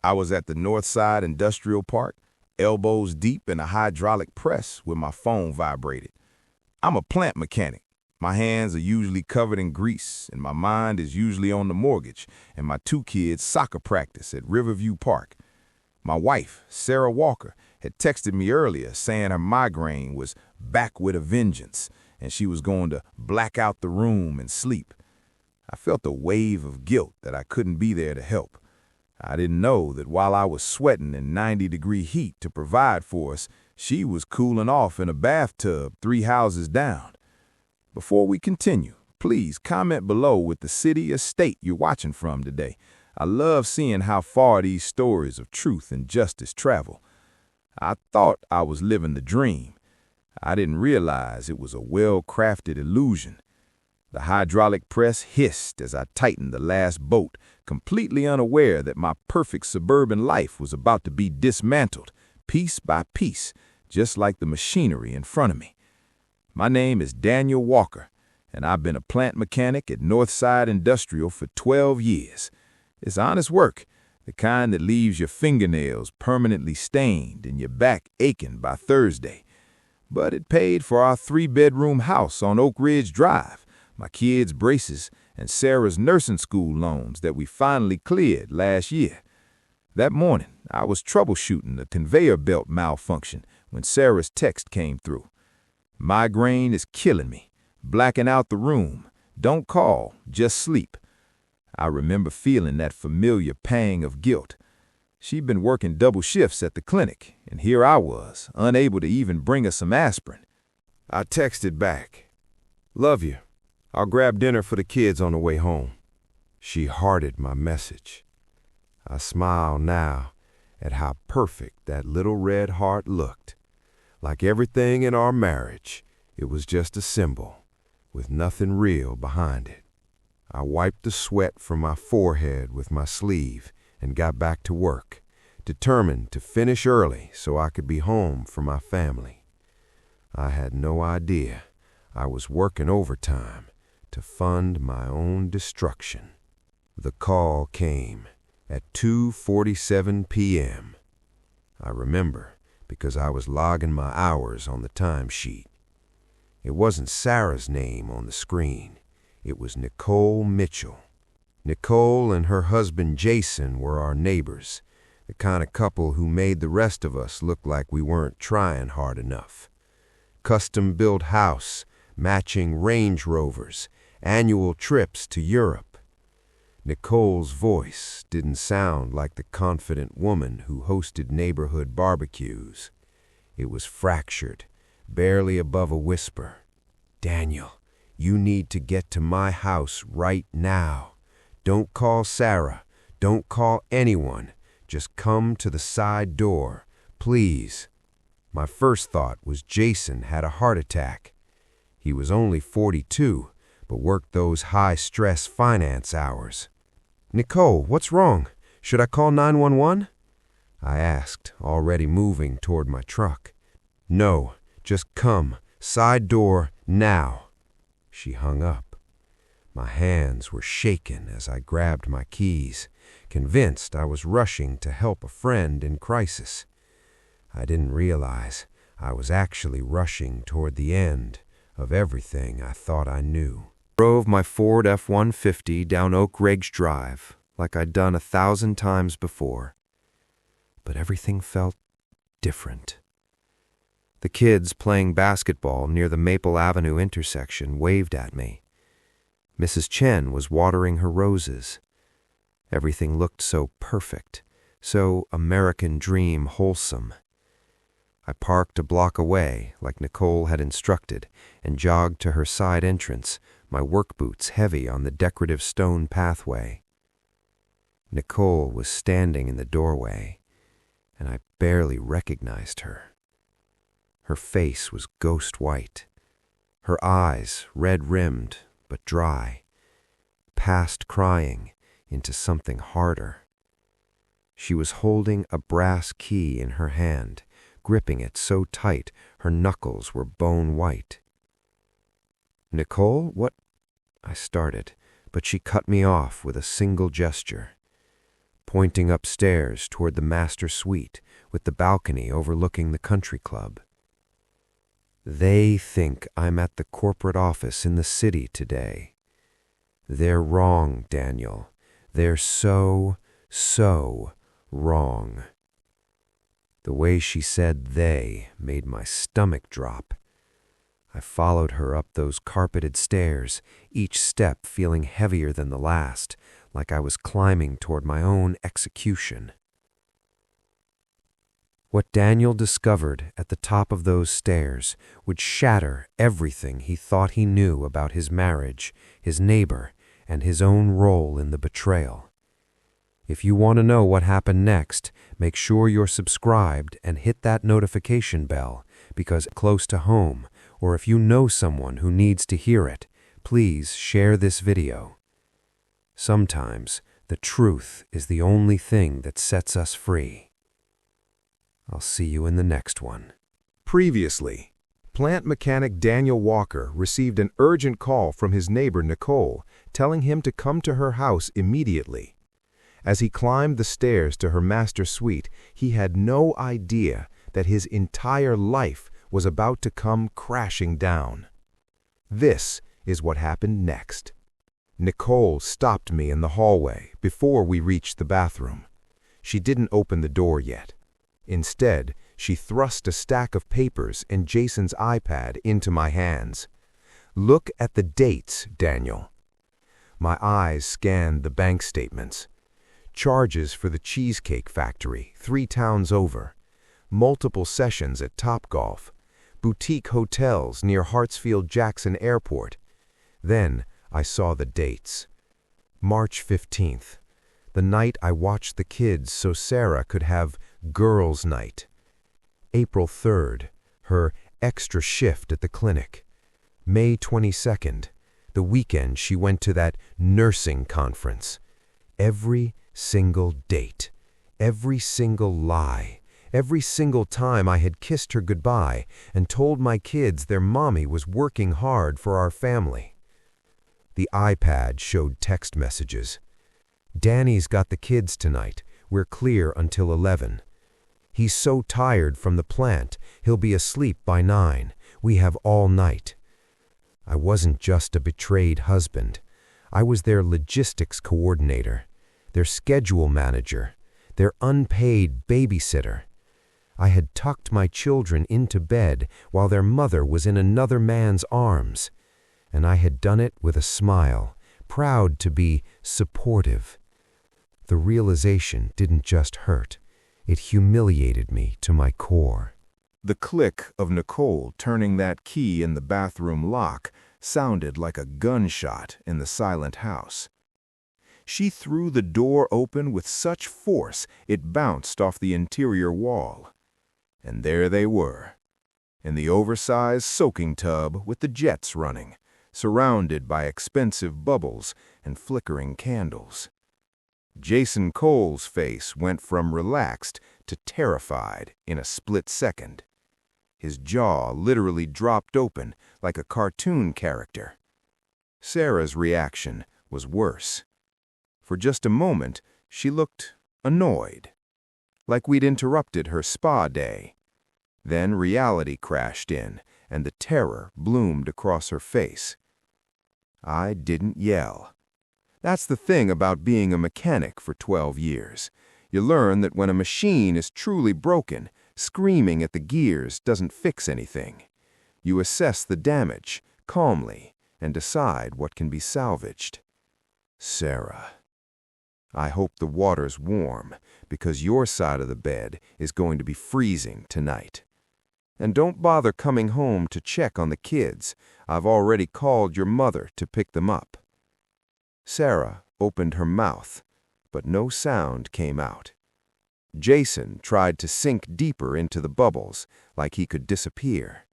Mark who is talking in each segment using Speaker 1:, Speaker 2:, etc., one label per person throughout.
Speaker 1: I was at the Northside Industrial Park, elbows deep in a hydraulic press where my phone vibrated. I'm a plant mechanic. My hands are usually covered in grease, and my mind is usually on the mortgage and my 2 kids' soccer practice at Riverview Park. My wife, Sarah Walker, had texted me earlier saying her migraine was back with a vengeance, and she was going to black out the room and sleep. I felt a wave of guilt that I couldn't be there to help. I didn't know that while I was sweating in 90-degree heat to provide for us, she was cooling off in a bathtub 3 houses down. Before we continue, please comment below with the city or state you're watching from today. I love seeing how far these stories of truth and justice travel. I thought I was living the dream. I didn't realize it was a well-crafted illusion. The hydraulic press hissed as I tightened the last bolt, completely unaware that my perfect suburban life was about to be dismantled, piece by piece, just like the machinery in front of me. My name is Daniel Walker, and I've been a plant mechanic at Northside Industrial for 12 years. It's honest work, the kind that leaves your fingernails permanently stained and your back aching by Thursday. But it paid for our 3-bedroom house on Oak Ridge Drive, my kids' braces, and Sarah's nursing school loans that we finally cleared last year. That morning, I was troubleshooting a conveyor belt malfunction when Sarah's text came through. Migraine is killing me, blacking out the room. Don't call, just sleep. I remember feeling that familiar pang of guilt. She'd been working double shifts at the clinic, and here I was, unable to even bring her some aspirin. I texted back, "Love you. I'll grab dinner for the kids on the way home." She hearted my message. I smile now at how perfect that little red heart looked. Like everything in our marriage, it was just a symbol, with nothing real behind it. I wiped the sweat from my forehead with my sleeve and got back to work, determined to finish early so I could be home for my family. I had no idea I was working overtime to fund my own destruction. The call came at 2:47 p.m. I remember because I was logging my hours on the timesheet. It wasn't Sarah's name on the screen. It was Nicole Mitchell. Nicole and her husband Jason were our neighbors, the kind of couple who made the rest of us look like we weren't trying hard enough. Custom-built house, matching Range Rovers, annual trips to Europe. Nicole's voice didn't sound like the confident woman who hosted neighborhood barbecues. It was fractured, barely above a whisper. "Daniel, you need to get to my house right now. Don't call Sarah. Don't call anyone. Just come to the side door, please." My first thought was Jason had a heart attack. He was only 42, but worked those high-stress finance hours. "Nicole, what's wrong? Should I call 911? I asked, already moving toward my truck. "No, just come. Side door, now." She hung up. My hands were shaking as I grabbed my keys, convinced I was rushing to help a friend in crisis. I didn't realize I was actually rushing toward the end of everything I thought I knew. Drove my Ford F-150 down Oak Ridge Drive like I'd done 1,000 times before. But everything felt different. The kids playing basketball near the Maple Avenue intersection waved at me. Mrs. Chen was watering her roses. Everything looked so perfect, so American dream wholesome. I parked a block away, like Nicole had instructed, and jogged to her side entrance, my work boots heavy on the decorative stone pathway. Nicole was standing in the doorway, and I barely recognized her. Her face was ghost white, her eyes red-rimmed but dry, past crying into something harder. She was holding a brass key in her hand, gripping it so tight her knuckles were bone white. "Nicole, what?" I started, but she cut me off with a single gesture.
Speaker 2: pointing upstairs toward the master suite with the balcony overlooking the country club. They think I'm at the corporate office in the city today. They're wrong, Daniel. They're so wrong. The way she said they made my stomach drop. I followed her up those carpeted stairs, each step feeling heavier than the last, like I was climbing toward my own execution. What Daniel discovered at the top of those stairs would shatter everything he thought he knew about his marriage, his neighbor, and his own role in the betrayal. If you want to know what happened next, make sure you're subscribed and hit that notification bell, because close to home, or if you know someone who needs to hear it, please share this video. Sometimes the truth is the only thing that sets us free. I'll see you in the next one.
Speaker 1: Previously, plant mechanic Daniel Walker received an urgent call from his neighbor Nicole, telling him to come to her house immediately. As he climbed the stairs to her master suite, he had no idea that his entire life was about to come crashing down. This is what happened next. Nicole stopped me in the hallway before we reached the bathroom. She didn't open the door yet. Instead, she thrust a stack of papers and Jason's iPad into my hands. "Look at the dates, Daniel." My eyes scanned the bank statements. Charges for the Cheesecake Factory 3 towns over, multiple sessions at Topgolf, boutique hotels near Hartsfield-Jackson Airport. Then I saw the dates. March 15th, the night I watched the kids so Sarah could have girls' night. April 3rd, her extra shift at the clinic. May 22nd, the weekend she went to that nursing conference. Every single date, every single lie, every single time I had kissed her goodbye and told my kids their mommy was working hard for our family. The iPad showed text messages. "Danny's got the kids tonight. We're clear until 11. He's so tired from the plant, he'll be asleep by 9. We have all night." I wasn't just a betrayed husband. I was their logistics coordinator, their schedule manager, their unpaid babysitter. I had tucked my children into bed while their mother was in another man's arms, and I had done it with a smile, proud to be supportive. The realization didn't just hurt, it humiliated me to my core. The click of Nicole turning that key in the bathroom lock sounded like a gunshot in the silent house. She threw the door open with such force it bounced off the interior wall. And there they were, in the oversized soaking tub with the jets running, surrounded by expensive bubbles and flickering candles. Jason Cole's face went from relaxed to terrified in a split second. His jaw literally dropped open like a cartoon character. Sarah's reaction was worse. For just a moment, she looked annoyed, like we'd interrupted her spa day. Then reality crashed in, and the terror bloomed across her face. I didn't yell. That's the thing about being a mechanic for 12 years. You learn that when a machine is truly broken, screaming at the gears doesn't fix anything. You assess the damage calmly and decide what can be salvaged. Sarah, I hope the water's warm, because your side of the bed is going to be freezing tonight. And don't bother coming home to check on the kids. I've already called your mother to pick them up. Sarah opened her mouth, but no sound came out. Jason tried to sink deeper into the bubbles, like he could disappear.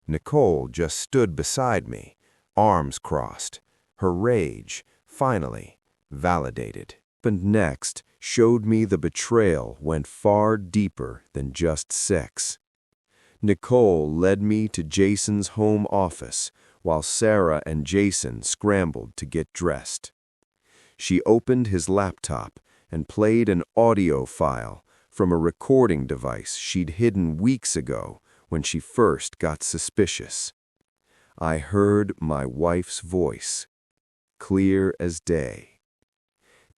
Speaker 1: Nicole just stood beside me, arms crossed, her rage, finally, validated. But next showed me the betrayal went far deeper than just sex. Nicole led me to Jason's home office while Sarah and Jason scrambled to get dressed. She opened his laptop
Speaker 3: and played an audio file from a recording device she'd hidden weeks ago when she first got suspicious. I heard my wife's voice, clear as day.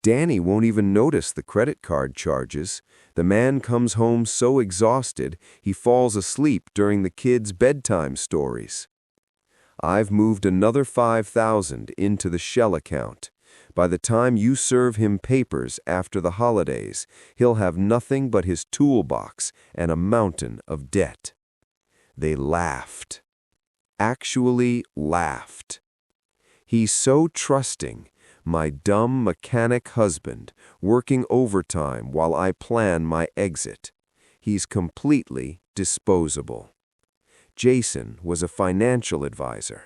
Speaker 3: Danny won't even notice the credit card charges. The man comes home so exhausted he falls asleep during the kids' bedtime stories. I've moved another $5,000 into the shell account. By the time you serve him papers after the holidays, he'll have nothing but his toolbox and a mountain of debt. They laughed. Actually laughed. He's so trusting, my dumb mechanic husband, working overtime while I plan my exit. He's completely disposable. Jason was a financial advisor,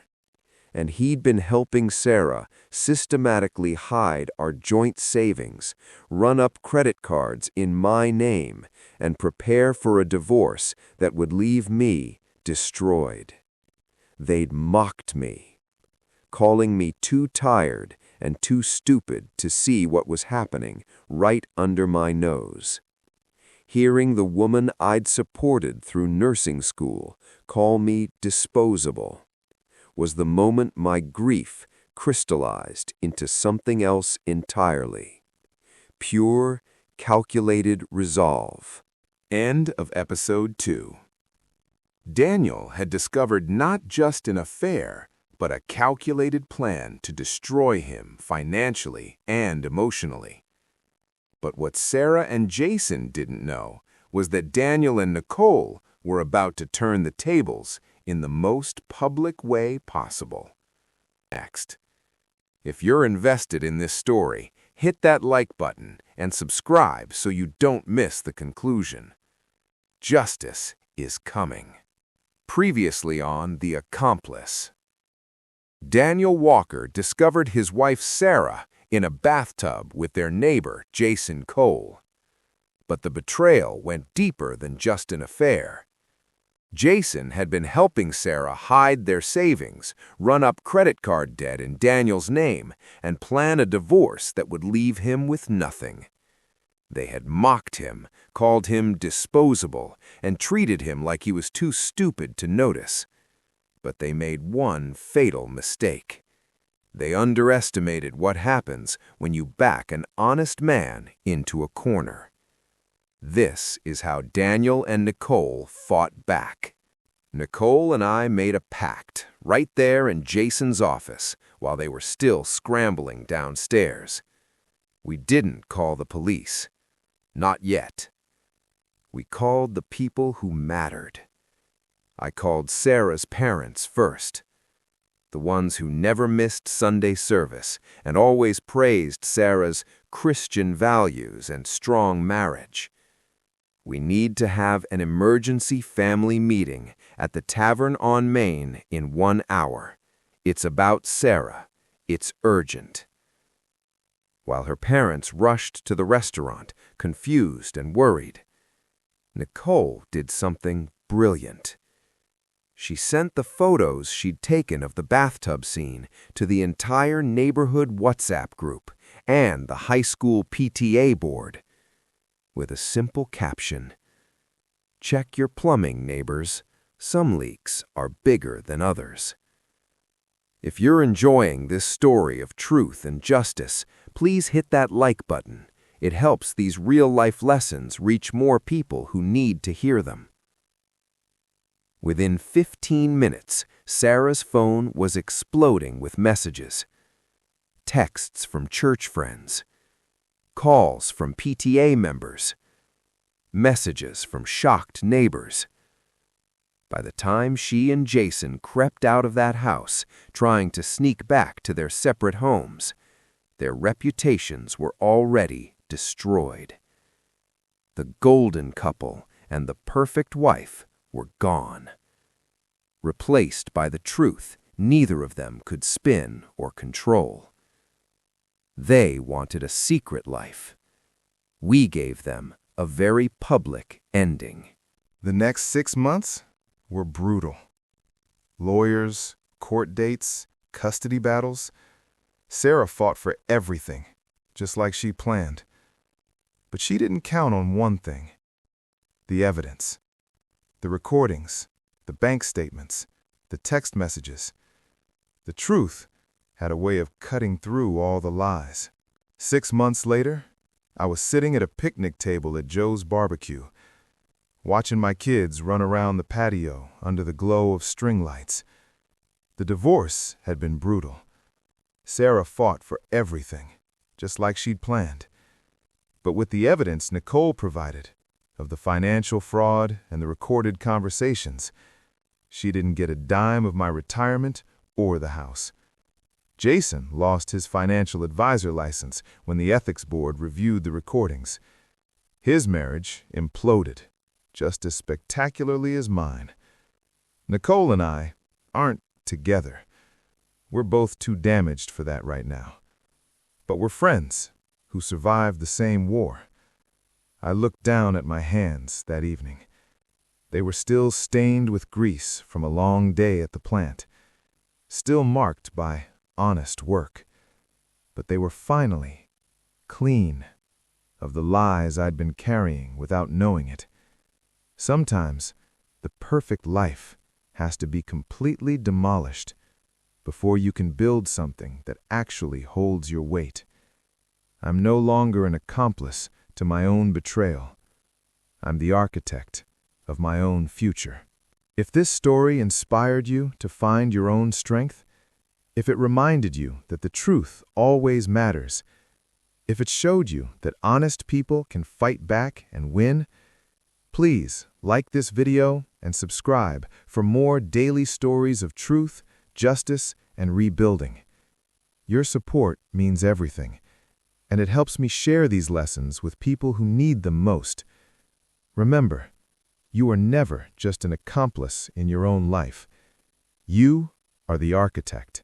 Speaker 3: and he'd been helping Sarah systematically hide our joint savings, run up credit cards in my name, and prepare for a divorce that would leave me destroyed. They'd mocked me, calling me too tired and too stupid to see what was happening right under my nose. Hearing the woman I'd supported through nursing school call me disposable was the moment my grief crystallized into something else entirely. Pure, calculated resolve.
Speaker 1: End of episode 2. Daniel had discovered not just an affair, but a calculated plan to destroy him financially and emotionally. But what Sarah and Jason didn't know was that Daniel and Nicole were about to turn the tables in the most public way possible. Next. If you're invested in this story, hit that like button and subscribe so you don't miss the conclusion. Justice is coming. Previously on The Accomplice. Daniel Walker discovered his wife Sarah in a bathtub with their neighbor Jason Cole. But the betrayal went deeper than just an affair. Jason had been helping Sarah hide their savings, run up credit card debt in Daniel's name, and plan a divorce that would leave him with nothing. They had mocked him, called him disposable, and treated him like he was too stupid to notice. But they made one fatal mistake. They underestimated what happens when you back an honest man into a corner. This is how Daniel and Nicole fought back. Nicole and I made a pact right there in Jason's office while they were still scrambling downstairs. We didn't call the police. Not yet. We called the people who mattered. I called Sarah's parents first. The ones who never missed Sunday service and always praised Sarah's Christian values and strong marriage. We need to have an emergency family meeting at the Tavern on Main in 1 hour. It's about Sarah. It's urgent. While her parents rushed to the restaurant, confused and worried, Nicole did something brilliant. She sent the photos she'd taken of the bathtub scene to the entire neighborhood WhatsApp group and the high school PTA board, with a simple caption: "Check your plumbing, neighbors. Some leaks are bigger than others." If you're enjoying this story of truth and justice, please hit that like button. It helps these real-life lessons reach more people who need to hear them. Within 15 minutes, Sarah's phone was exploding with messages. Texts from church friends. Calls from PTA members. Messages from shocked neighbors. By the time she and Jason crept out of that house, trying to sneak back to their separate homes, their reputations were already destroyed. The golden couple and the perfect wife were gone. Replaced by the truth neither of them could spin or control. They wanted a secret life. We gave them a very public ending. The next 6 months were brutal. Lawyers, court dates, custody battles. Sarah fought for everything, just like she planned. But she didn't count on one thing: the evidence. The recordings, the bank statements, the text messages. The truth had a way of cutting through all the lies. 6 months later, I was sitting at a picnic table at Joe's barbecue, watching my kids run around the patio under the glow of string lights. The divorce had been brutal. Sarah fought for everything, just like she'd planned. But with the evidence Nicole provided, of the financial fraud and the recorded conversations, she didn't get a dime of my retirement or the house. Jason lost his financial advisor license when the ethics board reviewed the recordings. His marriage imploded, just as spectacularly as mine. Nicole and I aren't together. We're both too damaged for that right now. But we're friends who survived the same war. I looked down at my hands that evening. They were still stained with grease from a long day at the plant, still marked by honest work. But they were finally clean of the lies I'd been carrying without knowing it. Sometimes the perfect life has to be completely demolished before you can build something that actually holds your weight. I'm no longer an accomplice to my own betrayal. I'm the architect of my own future. If this story inspired you to find your own strength, if it reminded you that the truth always matters, if it showed you that honest people can fight back and win, please like this video and subscribe for more daily stories of truth, justice, and rebuilding. Your support means everything, and it helps me share these lessons with people who need them most. Remember, you are never just an accomplice in your own life. You are the architect.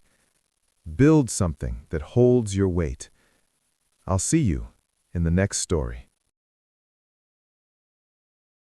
Speaker 1: Build something that holds your weight. I'll see you in the next story.